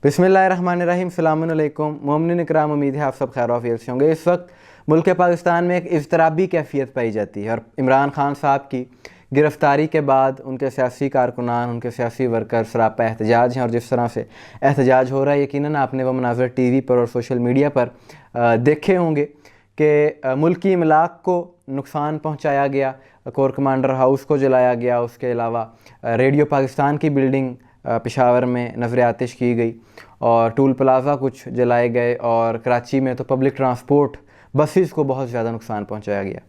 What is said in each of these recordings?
بسم اللہ الرحمن الرحیم، السلام علیکم مومنین اکرام، امید ہے آپ سب خیر و عافیت سے ہوں گے۔ اس وقت ملک پاکستان میں ایک اضطرابی کیفیت پائی جاتی ہے، اور عمران خان صاحب کی گرفتاری کے بعد ان کے سیاسی کارکنان، ان کے سیاسی ورکر سراپا احتجاج ہیں، اور جس طرح سے احتجاج ہو رہا ہے یقیناً آپ نے وہ مناظر ٹی وی پر اور سوشل میڈیا پر دیکھے ہوں گے کہ ملکی املاک کو نقصان پہنچایا گیا، کور کمانڈر ہاؤس کو جلایا گیا، اس کے علاوہ ریڈیو پاکستان کی بلڈنگ پشاور میں نذر آتش کی گئی، اور ٹول پلازا کچھ جلائے گئے، اور کراچی میں تو پبلک ٹرانسپورٹ بسیز کو بہت زیادہ نقصان پہنچایا گیا۔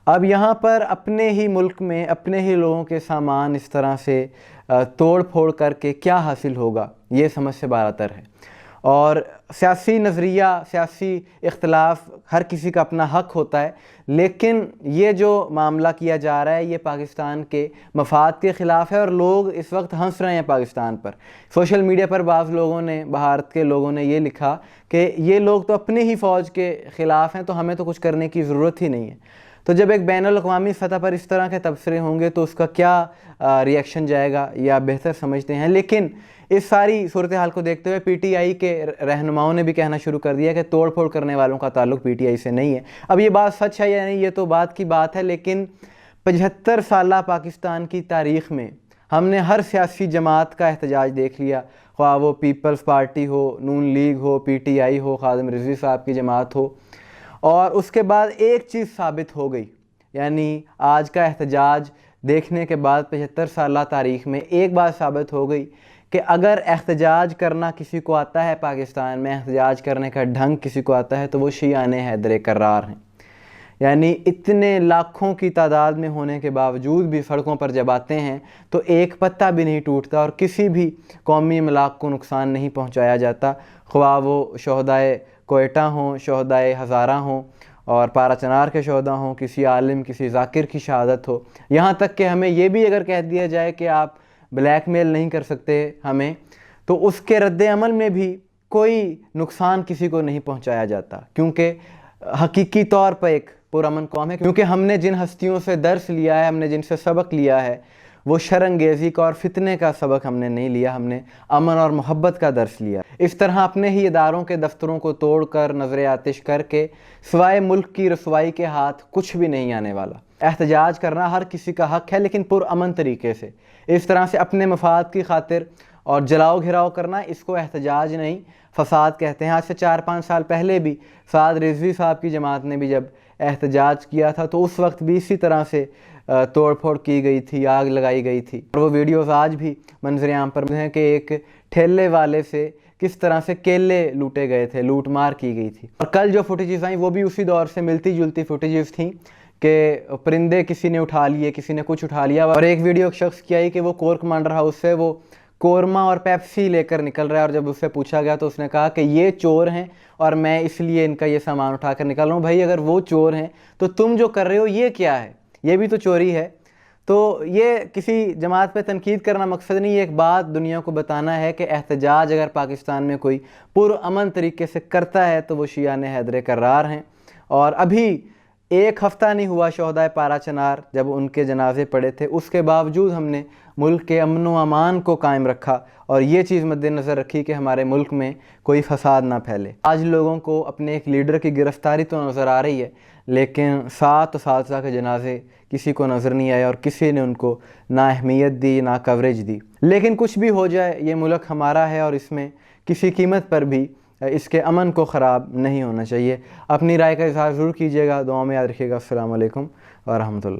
اب یہاں پر اپنے ہی ملک میں اپنے ہی لوگوں کے سامان اس طرح سے توڑ پھوڑ کر کے کیا حاصل ہوگا، یہ سمجھ سے بالاتر ہے۔ اور سیاسی نظریہ، سیاسی اختلاف ہر کسی کا اپنا حق ہوتا ہے، لیکن یہ جو معاملہ کیا جا رہا ہے یہ پاکستان کے مفاد کے خلاف ہے، اور لوگ اس وقت ہنس رہے ہیں پاکستان پر۔ سوشل میڈیا پر بعض لوگوں نے، بھارت کے لوگوں نے یہ لکھا کہ یہ لوگ تو اپنی ہی فوج کے خلاف ہیں، تو ہمیں تو کچھ کرنے کی ضرورت ہی نہیں ہے۔ تو جب ایک بین الاقوامی سطح پر اس طرح کے تبصرے ہوں گے تو اس کا کیا ریئیکشن جائے گا، یا بہتر سمجھتے ہیں۔ لیکن اس ساری صورتحال کو دیکھتے ہوئے پی ٹی آئی کے رہنماؤں نے بھی کہنا شروع کر دیا کہ توڑ پھوڑ کرنے والوں کا تعلق پی ٹی آئی سے نہیں ہے۔ اب یہ بات سچ ہے یا نہیں یہ تو بات کی بات ہے، لیکن 75 سالہ پاکستان کی تاریخ میں ہم نے ہر سیاسی جماعت کا احتجاج دیکھ لیا، خواہ وہ پیپلز پارٹی ہو، نون لیگ ہو، پی ٹی آئی ہو، خادم رضوی صاحب کی جماعت ہو، اور اس کے بعد ایک چیز ثابت ہو گئی، یعنی آج کا احتجاج دیکھنے کے بعد 75 سالہ تاریخ میں ایک بات ثابت ہو گئی کہ اگر احتجاج کرنا کسی کو آتا ہے، پاکستان میں احتجاج کرنے کا ڈھنگ کسی کو آتا ہے، تو وہ شیعان حیدر کرار ہیں۔ یعنی اتنے لاکھوں کی تعداد میں ہونے کے باوجود بھی سڑکوں پر جب آتے ہیں تو ایک پتا بھی نہیں ٹوٹتا، اور کسی بھی قومی املاک کو نقصان نہیں پہنچایا جاتا، خواہ وہ شہدائے کوئٹہ ہوں، شہدائے ہزارہ ہوں، اور پارا چنار کے شہداء ہوں، کسی عالم، کسی ذاکر کی شہادت ہو، یہاں تک کہ ہمیں یہ بھی اگر کہہ دیا جائے کہ آپ بلیک میل نہیں کر سکتے ہمیں، تو اس کے رد عمل میں بھی کوئی نقصان کسی کو نہیں پہنچایا جاتا، کیونکہ حقیقی طور پر ایک پرامن قوم ہے، کیونکہ ہم نے جن ہستیوں سے درس لیا ہے، ہم نے جن سے سبق لیا ہے، وہ شر انگیزی کا اور فتنے کا سبق ہم نے نہیں لیا، ہم نے امن اور محبت کا درس لیا۔ اس طرح اپنے ہی اداروں کے دفتروں کو توڑ کر، نذر آتش کر کے، سوائے ملک کی رسوائی کے ہاتھ کچھ بھی نہیں آنے والا۔ احتجاج کرنا ہر کسی کا حق ہے، لیکن پرامن طریقے سے، اس طرح سے اپنے مفاد کی خاطر اور جلاؤ گھراؤ کرنا، اس کو احتجاج نہیں فساد کہتے ہیں۔ آج سے 4-5 سال پہلے بھی سعد رضوی صاحب کی جماعت نے بھی جب احتجاج کیا تھا تو اس وقت بھی اسی طرح سے توڑ پھوڑ کی گئی تھی، آگ لگائی گئی تھی، اور وہ ویڈیوز آج بھی منظر عام پر ہیں کہ ایک ٹھیلے والے سے کس طرح سے کیلے لوٹے گئے تھے، لوٹ مار کی گئی تھی۔ اور کل جو فوٹیجز آئیں وہ بھی اسی دور سے ملتی جلتی فوٹیجز تھیں کہ پرندے کسی نے اٹھا لیے، کسی نے کچھ اٹھا لیا، اور ایک ویڈیو ایک شخص کی آئی کہ وہ کور کمانڈر ہاؤس سے وہ قورمہ اور پیپسی لے کر نکل رہا ہے، اور جب اس سے پوچھا گیا تو اس نے کہا کہ یہ چور ہیں اور میں اس لیے ان کا یہ سامان اٹھا کر نکل رہا ہوں۔ بھائی اگر وہ چور ہیں تو تم جو کر رہے ہو یہ کیا ہے؟ یہ بھی تو چوری ہے۔ تو یہ کسی جماعت پہ تنقید کرنا مقصد نہیں، یہ ایک بات دنیا کو بتانا ہے کہ احتجاج اگر پاکستان میں کوئی پرامن طریقے سے کرتا ہے تو وہ شیعان حیدر کرار ہیں۔ اور ابھی ایک ہفتہ نہیں ہوا شہدائے پارا چنار جب ان کے جنازے پڑے تھے، اس کے باوجود ہم نے ملک کے امن و امان کو قائم رکھا، اور یہ چیز مد نظر رکھی کہ ہمارے ملک میں کوئی فساد نہ پھیلے۔ آج لوگوں کو اپنے ایک لیڈر کی گرفتاری تو نظر آ رہی ہے، لیکن 7 اساتذہ کے جنازے کسی کو نظر نہیں آئے، اور کسی نے ان کو نہ اہمیت دی، نہ کوریج دی۔ لیکن کچھ بھی ہو جائے، یہ ملک ہمارا ہے، اور اس میں کسی قیمت پر بھی اس کے امن کو خراب نہیں ہونا چاہیے۔ اپنی رائے کا اظہار ضرور کیجیے گا، دعاؤں میں یاد رکھیے گا۔ السلام علیکم ورحمۃ اللہ۔